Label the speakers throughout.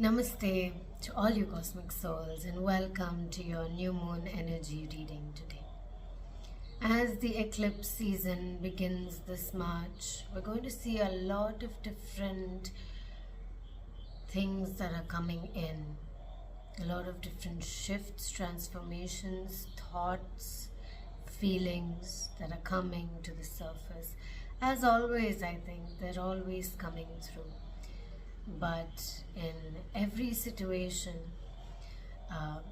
Speaker 1: Namaste to all you cosmic souls and welcome to your new moon energy reading today. As the eclipse season begins this March, we're going to see a lot of different things that are coming in. A lot of different shifts, transformations, thoughts, feelings that are coming to the surface. As always, I think they're always coming through. But in every situation,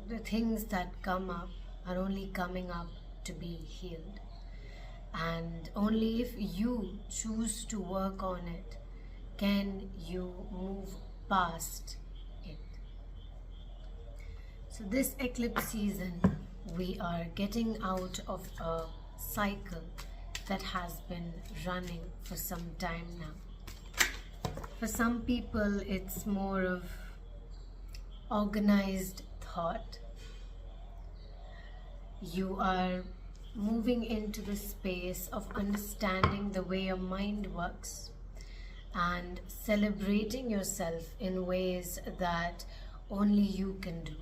Speaker 1: the things that come up are only coming up to be healed. And only if you choose to work on it can you move past it. So this eclipse season, we are getting out of a cycle that has been running for some time now. For some people, it's more of organized thought. You are moving into the space of understanding the way your mind works and celebrating yourself in ways that only you can do.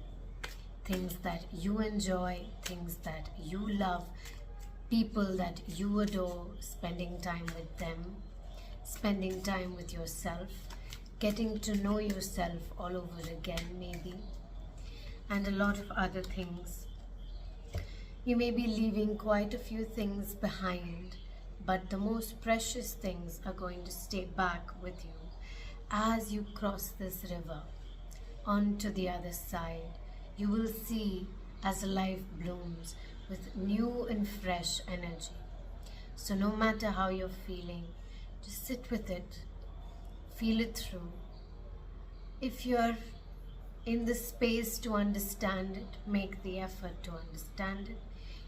Speaker 1: Things that you enjoy, things that you love, people that you adore, spending time with them, spending time with yourself, getting to know yourself all over again maybe, and a lot of other things. You may be leaving quite a few things behind, but the most precious things are going to stay back with you as you cross this river onto the other side. You will see as life blooms with new and fresh energy. So no matter how you're feeling, just sit with it, feel it through. If you're in the space to understand it, make the effort to understand it.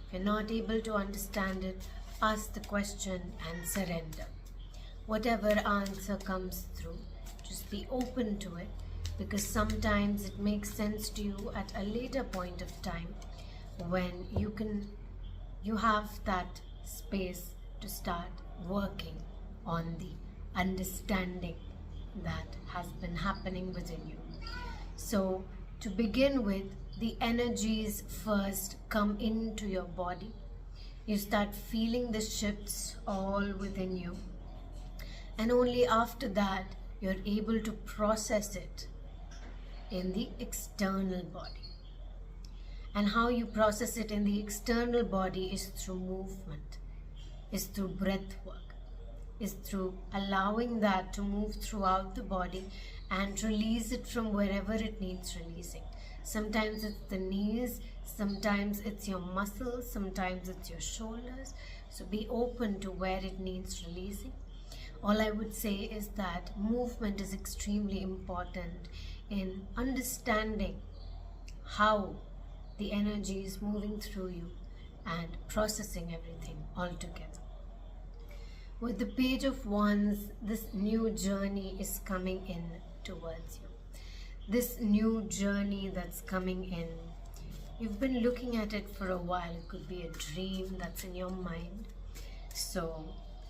Speaker 1: If you're not able to understand it, ask the question and surrender. Whatever answer comes through, just be open to it, because sometimes it makes sense to you at a later point of time when you have that space to start working on the understanding that has been happening within you. So to begin with, the energies first come into your body. You start feeling the shifts all within you, and only after that you're able to process it in the external body. And how you process it in the external body is through movement, is through breath work, is through allowing that to move throughout the body and release it from wherever it needs releasing. Sometimes it's the knees, sometimes it's your muscles, sometimes it's your shoulders. So be open to where it needs releasing. All I would say is that movement is extremely important in understanding how the energy is moving through you and processing everything all together. With the Page of Wands, this new journey is coming in towards you. This new journey that's coming in, you've been looking at it for a while. It could be a dream that's in your mind. So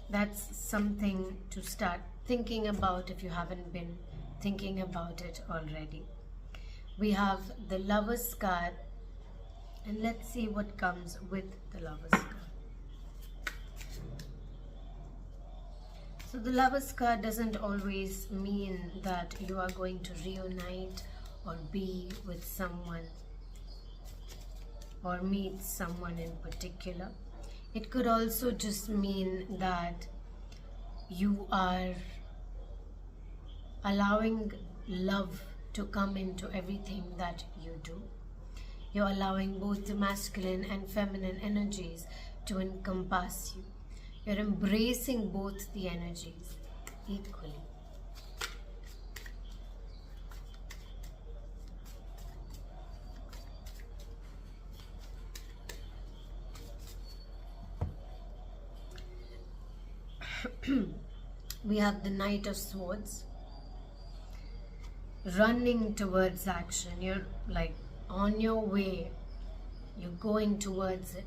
Speaker 1: that's something to start thinking about if you haven't been thinking about it already. We have the Lover's card, and let's see what comes with the Lover's card. So the Lover's card doesn't always mean that you are going to reunite or be with someone or meet someone in particular. It could also just mean that you are allowing love to come into everything that you do. You're allowing both the masculine and feminine energies to encompass you. You're embracing both the energies equally. We have the Knight of Swords. Running towards action. You're like on your way. You're going towards it.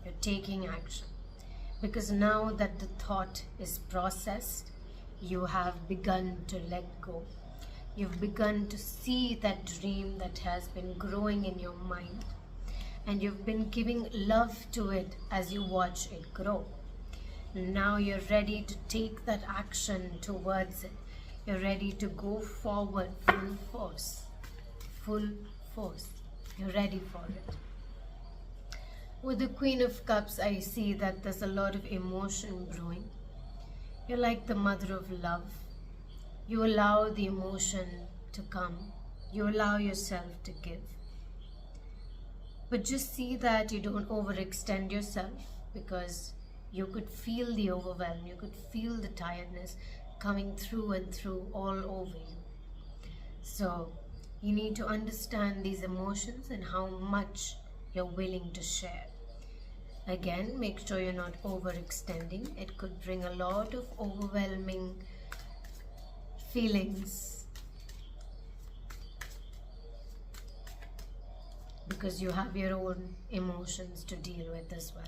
Speaker 1: You're taking action. Because now that the thought is processed, you have begun to let go. You've begun to see that dream that has been growing in your mind, and you've been giving love to it as you watch it grow. Now you're ready to take that action towards it. You're ready to go forward full force. Full force. You're ready for it. With the Queen of Cups, I see that there's a lot of emotion brewing. You're like the mother of love. You allow the emotion to come. You allow yourself to give. But just see that you don't overextend yourself, because you could feel the overwhelm. You could feel the tiredness coming through and through all over you. So you need to understand these emotions and how much you're willing to share. Again, make sure you're not overextending. It could bring a lot of overwhelming feelings, because you have your own emotions to deal with as well.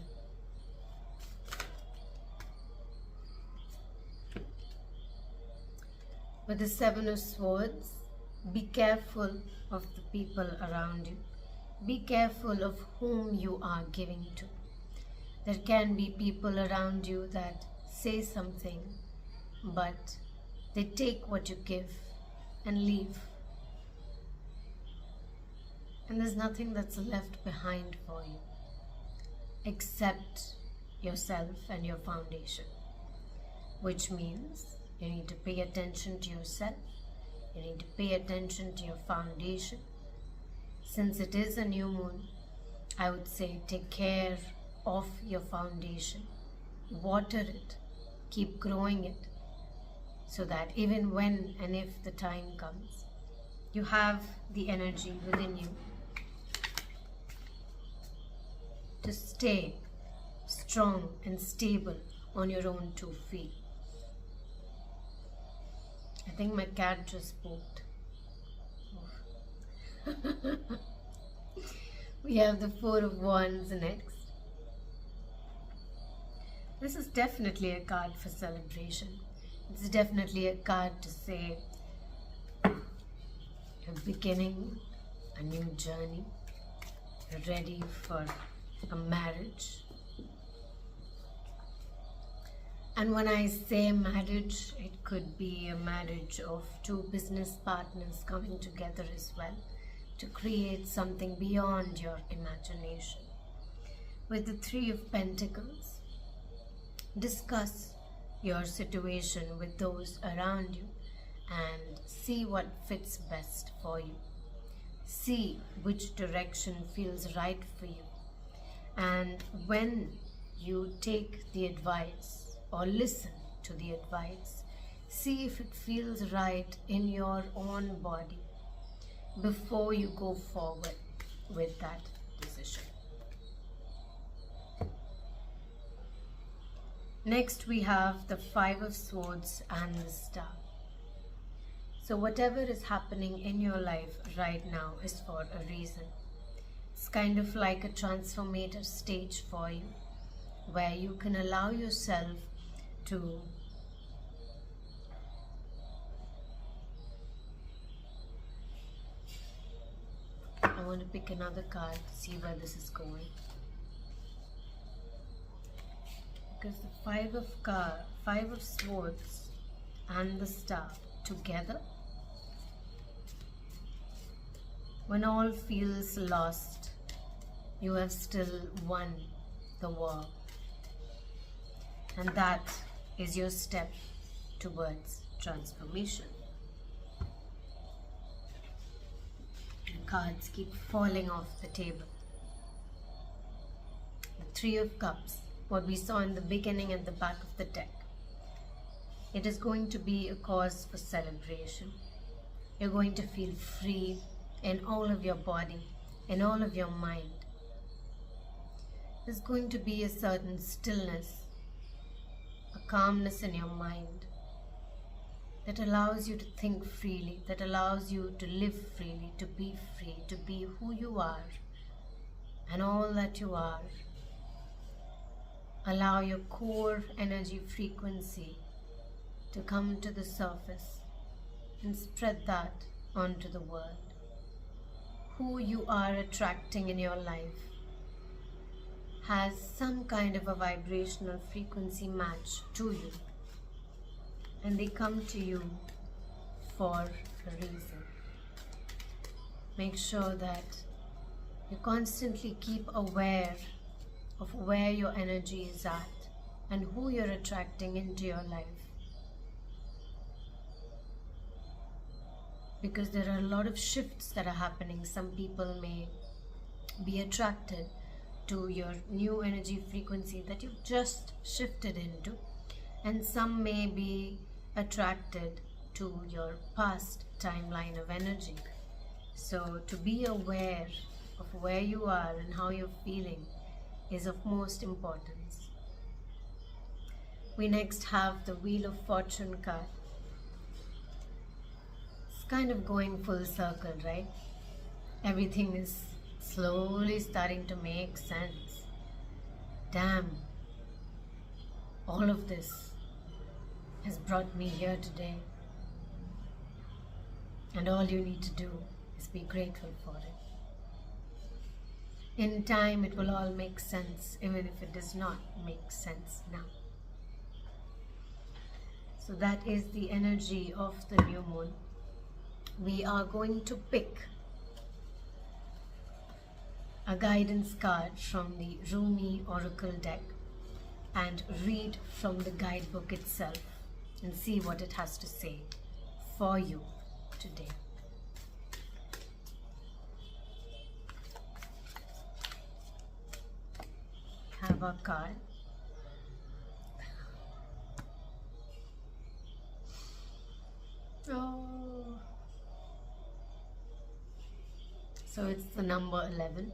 Speaker 1: With the Seven of Swords, be careful of the people around you. Be careful of whom you are giving to. There can be people around you that say something, but they take what you give and leave. And there's nothing that's left behind for you except yourself and your foundation. Which means you need to pay attention to yourself. You need to pay attention to your foundation. Since it is a new moon, I would say take care of your foundation. Water it. Keep growing it. So that even when and if the time comes, you have the energy within you to stay strong and stable on your own 2 feet. I think my cat just spooked. We have the Four of Wands next. This is definitely a card for celebration. It's definitely a card to say you're beginning a new journey. You're ready for a marriage. And when I say marriage, it could be a marriage of 2 business partners coming together as well to create something beyond your imagination. With the Three of Pentacles, discuss your situation with those around you and see what fits best for you. See which direction feels right for you. And when you take the advice or listen to the advice, see if it feels right in your own body before you go forward with that decision. Next we have the Five of Swords and the Star. So whatever is happening in your life right now is for a reason. It's kind of like a transformative stage for you, where you can allow yourself to I want to pick another card to see where this is going. Because the Five of Swords and the Star together, when all feels lost, you have still won the war. And that is your step towards transformation. The cards keep falling off the table. The Three of Cups, what we saw in the beginning at the back of the deck. It is going to be a cause for celebration. You're going to feel free in all of your body, in all of your mind. There's going to be a certain stillness, a calmness in your mind that allows you to think freely, that allows you to live freely, to be free, to be who you are and all that you are. Allow your core energy frequency to come to the surface. and spread that onto the world. Who you are attracting in your life has some kind of a vibrational frequency match to you, and they come to you for a reason. Make sure that you constantly keep aware of where your energy is at and who you're attracting into your life. Because there are a lot of shifts that are happening. Some people may be attracted to your new energy frequency that you've just shifted into, and some may be attracted to your past timeline of energy. So to be aware of where you are and how you're feeling is of most importance. We next have the Wheel of Fortune card. It's kind of going full circle, right? Everything is slowly starting to make sense. Damn, all of this has brought me here today. And all you need to do is be grateful for it. In time, it will all make sense, even if it does not make sense now. So that is the energy of the new moon. We are going to pick a guidance card from the Rumi Oracle deck and read from the guidebook itself and see what it has to say for you today. Have a card. Oh. So it's the number 11,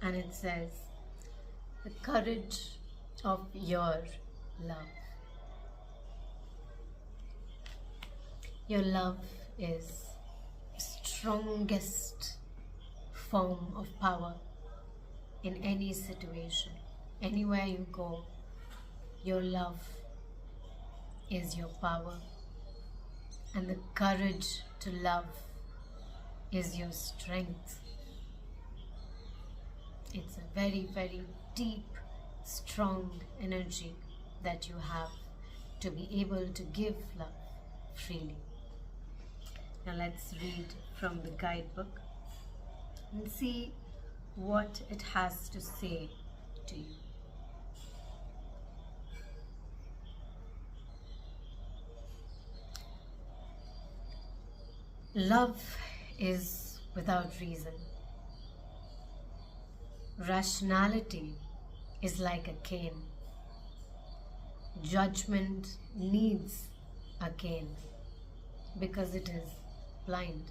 Speaker 1: and it says, the courage of your love. Your love is the strongest form of power in any situation. Anywhere you go, your love is your power, and the courage to love is your strength. It's a very, very deep, strong energy that you have to be able to give love freely. Now let's read from the guidebook and see what it has to say to you. Love is without reason. Rationality is like a cane. Judgment needs a cane because it is blind.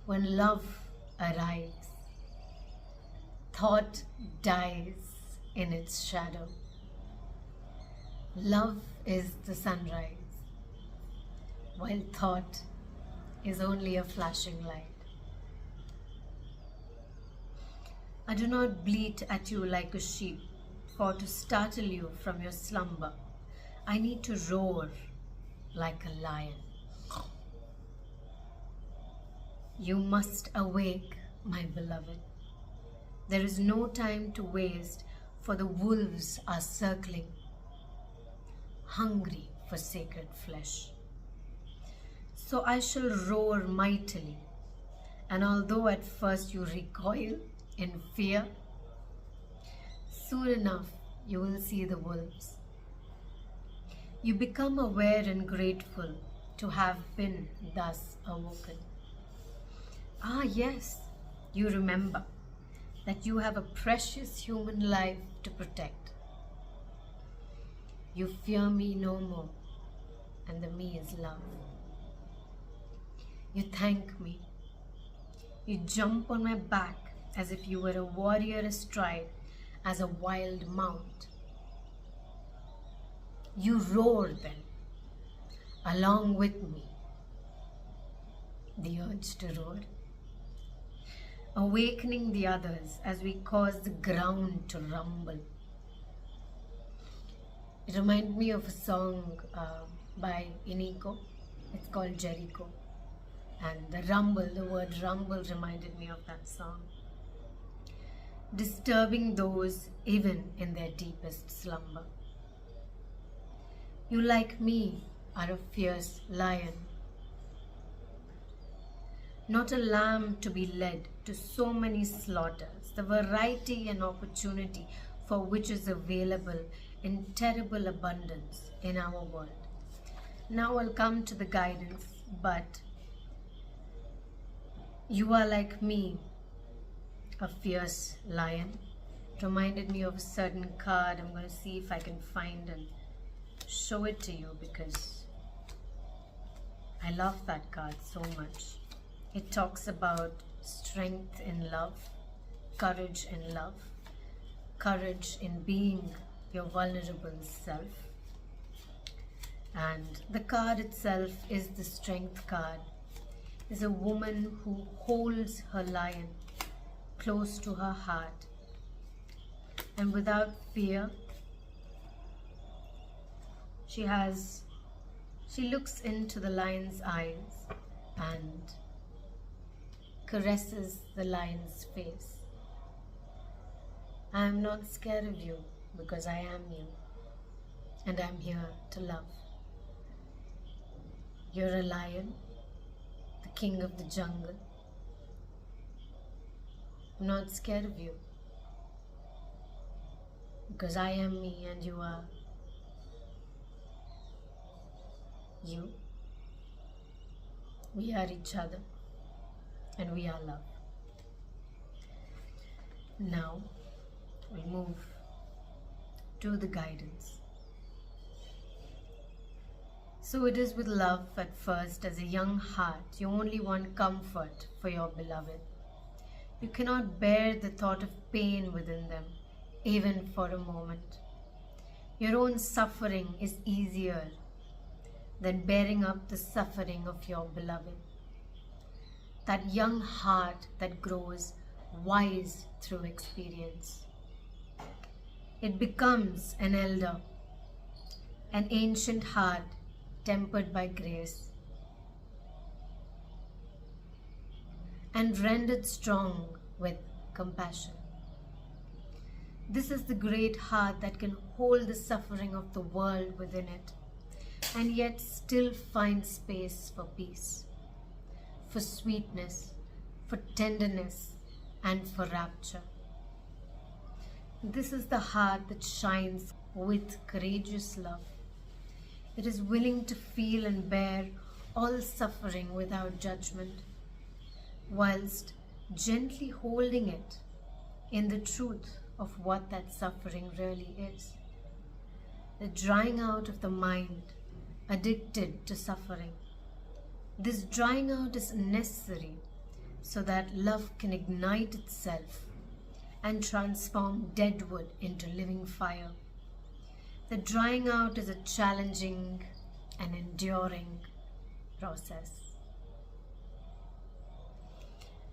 Speaker 1: When love arrives, thought dies in its shadow. Love is the sunrise, while thought is only a flashing light. I do not bleat at you like a sheep, for to startle you from your slumber, I need to roar like a lion. You must awake, my beloved. There is no time to waste, for the wolves are circling, hungry for sacred flesh. So I shall roar mightily, and although at first you recoil in fear, soon enough you will see the wolves. You become aware and grateful to have been thus awoken. Ah, yes, you remember that you have a precious human life to protect. You fear me no more, and the me is love. You thank me. You jump on my back as if you were a warrior astride as a wild mount. You roar then, along with me, the urge to roar, awakening the others as we cause the ground to rumble. It reminds me of a song by Iniko, It's called Jericho. And the rumble, the word rumble reminded me of that song. Disturbing those even in their deepest slumber. You, like me, are a fierce lion, not a lamb to be led to so many slaughters, the variety and opportunity for which is available in terrible abundance in our world. Now I'll come to the guidance, but you are like me, a fierce lion. It reminded me of a certain card. I'm going to see if I can find and show it to you because I love that card so much. It talks about strength in love, courage in love, courage in being your vulnerable self. And the card itself is the strength card. Is a woman who holds her lion close to her heart and without fear. She looks into the lion's eyes and caresses the lion's face. I am not scared of you because I am you and I'm here to love. You're a lion, the king of the jungle. I'm not scared of you because I am me and you are you. We are each other and we are love. Now we'll move to the guidance. So it is with love at first. As a young heart, you only want comfort for your beloved. You cannot bear the thought of pain within them, even for a moment. Your own suffering is easier than bearing up the suffering of your beloved. That young heart that grows wise through experience. It becomes an elder, an ancient heart tempered by grace and rendered strong with compassion. This is the great heart that can hold the suffering of the world within it and yet still find space for peace, for sweetness, for tenderness, and for rapture. This is the heart that shines with courageous love. It is willing to feel and bear all suffering without judgment, whilst gently holding it in the truth of what that suffering really is. The drying out of the mind addicted to suffering. This drying out is necessary so that love can ignite itself and transform dead wood into living fire. The drying out is a challenging and enduring process.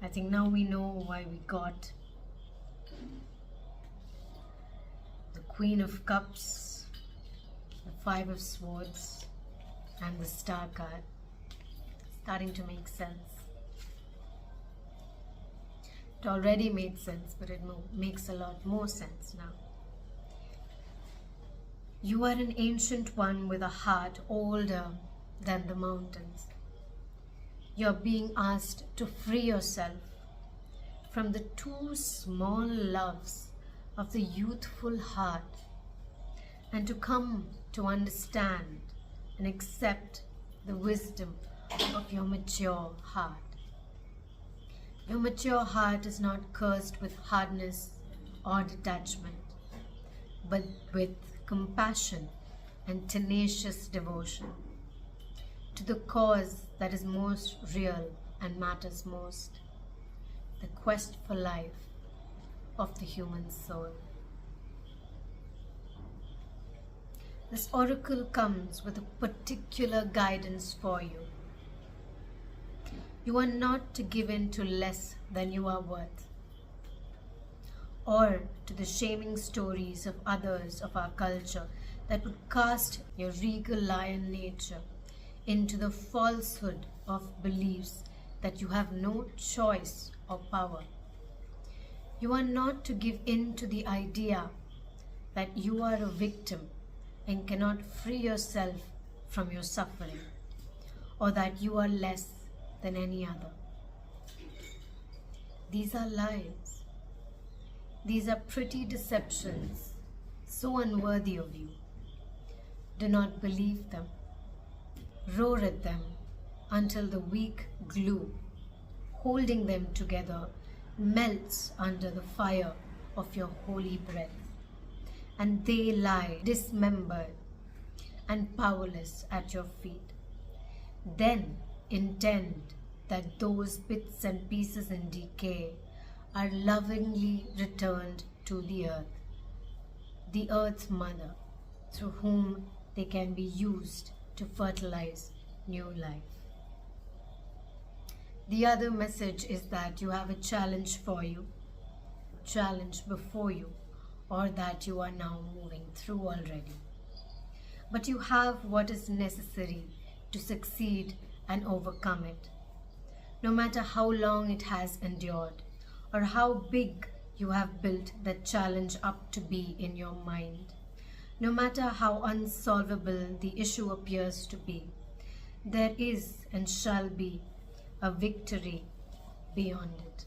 Speaker 1: I think now we know why we got the Queen of Cups, the Five of Swords, and the Star card. Starting to make sense. It already made sense, but it makes a lot more sense now. You are an ancient one with a heart older than the mountains. You are being asked to free yourself from the too small loves of the youthful heart and to come to understand and accept the wisdom of your mature heart. Your mature heart is not cursed with hardness or detachment, but with compassion and tenacious devotion to the cause that is most real and matters most, the quest for life of the human soul. This oracle comes with a particular guidance for you. You are not to give in to less than you are worth, or to the shaming stories of others of our culture that would cast your regal lion nature into the falsehood of beliefs that you have no choice or power. You are not to give in to the idea that you are a victim and cannot free yourself from your suffering, or that you are less than any other. These are lies. These are pretty deceptions, so unworthy of you. Do not believe them. Roar at them until the weak glue holding them together melts under the fire of your holy breath, and they lie dismembered and powerless at your feet. Then intend that those bits and pieces in decay are lovingly returned to the earth's mother, through whom they can be used to fertilize new life. The other message is that you have a challenge before you, or that you are now moving through already. But you have what is necessary to succeed and overcome it. No matter how long it has endured, or how big you have built that challenge up to be in your mind, no matter how unsolvable the issue appears to be, there is and shall be a victory beyond it.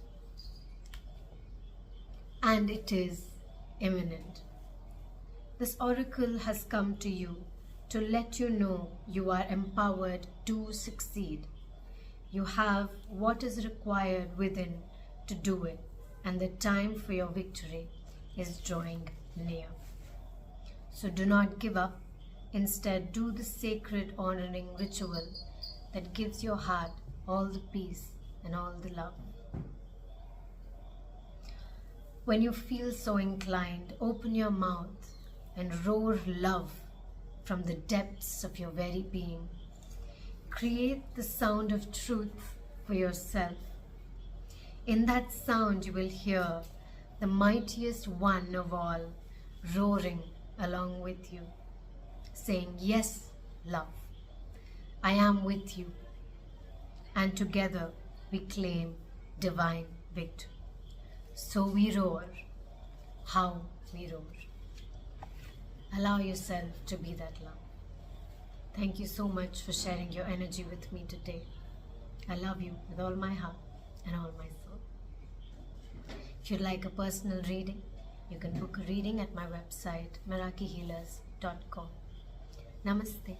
Speaker 1: And it is imminent. This oracle has come to you to let you know you are empowered to succeed. You have what is required within to do it, and the time for your victory is drawing near. So do not give up. Instead, do the sacred honoring ritual that gives your heart all the peace and all the love. When you feel so inclined, open your mouth and roar love from the depths of your very being. Create the sound of truth for yourself. In that sound you will hear the mightiest one of all roaring along with you, saying, "Yes, love, I am with you." And together we claim divine victory. So we roar, how we roar. Allow yourself to be that love. Thank you so much for sharing your energy with me today. I love you with all my heart and all my soul. If you'd like a personal reading, you can book a reading at my website, merakihealers.com. Namaste.